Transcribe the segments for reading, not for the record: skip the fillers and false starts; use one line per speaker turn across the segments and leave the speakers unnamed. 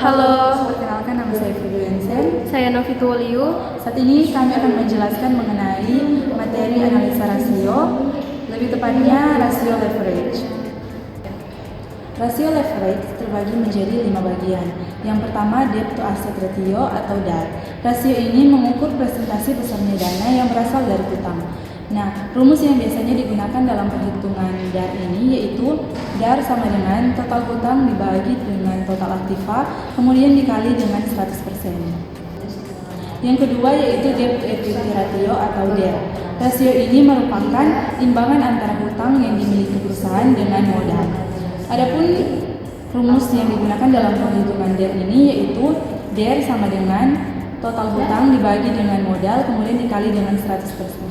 Halo,
perkenalkan nama saya Fidu Yensen.
saya Novitu Waliu.
Saat ini kami akan menjelaskan mengenai materi analisa rasio, lebih tepatnya rasio leverage. Rasio leverage terbagi menjadi 5 bagian. Yang pertama, debt to asset ratio atau DAR. Rasio ini mengukur presentasi besarnya dana yang berasal dari hutang. Nah, rumus yang biasanya digunakan dalam perhitungan DAR ini yaitu DAR sama dengan total hutang dibagi dengan total aktiva, kemudian dikali dengan 100%. Yang kedua yaitu debt to equity ratio atau DER. Rasio ini merupakan imbangan antara hutang yang dimiliki perusahaan dengan modal. Adapun rumus yang digunakan dalam perhitungan DER ini yaitu DER sama dengan total hutang dibagi dengan modal, kemudian dikali dengan 100%.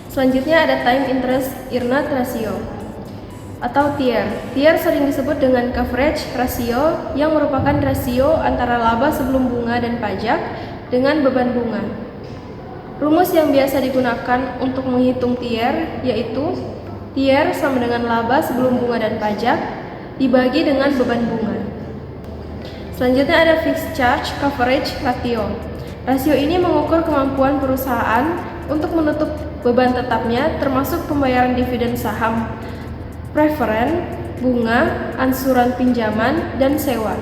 Selanjutnya ada time interest earned ratio atau TIER. TIER sering disebut dengan coverage ratio yang merupakan rasio antara laba sebelum bunga dan pajak dengan beban bunga. Rumus yang biasa digunakan untuk menghitung TIER yaitu TIER sama dengan laba sebelum bunga dan pajak dibagi dengan beban bunga. Selanjutnya ada fixed charge coverage ratio. Rasio ini mengukur kemampuan perusahaan untuk menutup beban tetapnya termasuk pembayaran dividen saham, preferen, bunga, angsuran pinjaman, dan sewa.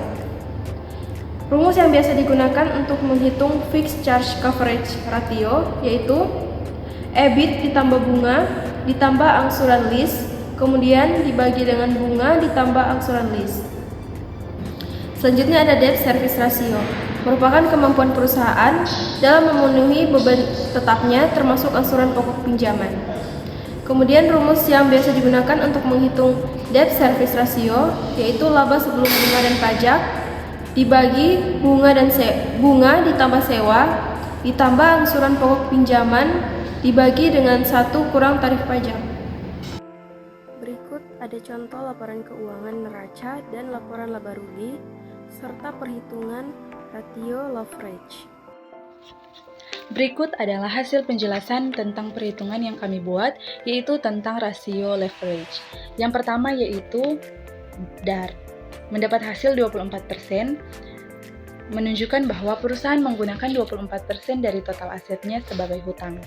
Rumus yang biasa digunakan untuk menghitung fixed charge coverage ratio yaitu EBIT ditambah bunga ditambah angsuran lease, kemudian dibagi dengan bunga ditambah angsuran lease. Selanjutnya ada debt service ratio, merupakan kemampuan perusahaan dalam memenuhi beban tetapnya termasuk angsuran pokok pinjaman. Kemudian rumus yang biasa digunakan untuk menghitung debt service ratio yaitu laba sebelum bunga dan pajak dibagi bunga ditambah sewa ditambah angsuran pokok pinjaman dibagi dengan 1 kurang tarif pajak. Berikut ada contoh laporan keuangan neraca dan laporan laba rugi serta perhitungan rasio leverage.
Berikut adalah hasil penjelasan tentang perhitungan yang kami buat, yaitu tentang rasio leverage. Yang pertama yaitu DAR. Mendapat hasil 24%, menunjukkan bahwa perusahaan menggunakan 24% dari total asetnya sebagai hutang.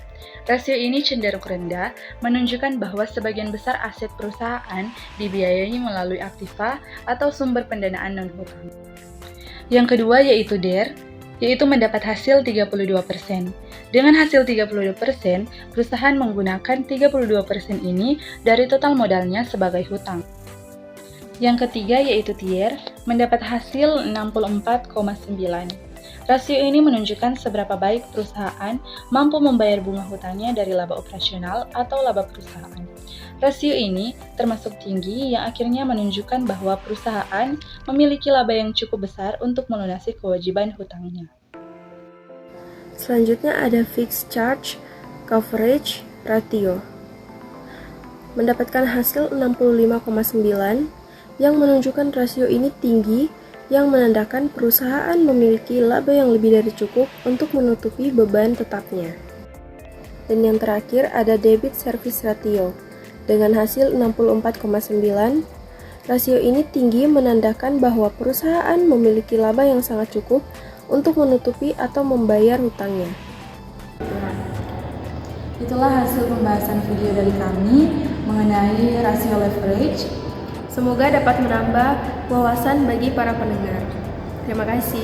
Rasio ini cenderung rendah, menunjukkan bahwa sebagian besar aset perusahaan dibiayai melalui aktiva atau sumber pendanaan non-hutang. Yang kedua yaitu DER, yaitu mendapat hasil 32%. Dengan hasil 32%, perusahaan menggunakan 32% ini dari total modalnya sebagai hutang. Yang ketiga yaitu TIER, mendapat hasil 64,9. Rasio ini menunjukkan seberapa baik perusahaan mampu membayar bunga hutangnya dari laba operasional atau laba perusahaan. Rasio ini termasuk tinggi yang akhirnya menunjukkan bahwa perusahaan memiliki laba yang cukup besar untuk melunasi kewajiban hutangnya.
Selanjutnya ada fixed charge coverage ratio. Mendapatkan hasil 65,9 yang menunjukkan rasio ini tinggi yang menandakan perusahaan memiliki laba yang lebih dari cukup untuk menutupi beban tetapnya. Dan yang terakhir ada debit service ratio. Dengan hasil 64,9, rasio ini tinggi menandakan bahwa perusahaan memiliki laba yang sangat cukup untuk menutupi atau membayar hutangnya.
Itulah hasil pembahasan video dari kami mengenai rasio leverage.
Semoga dapat menambah wawasan bagi para pendengar. Terima kasih.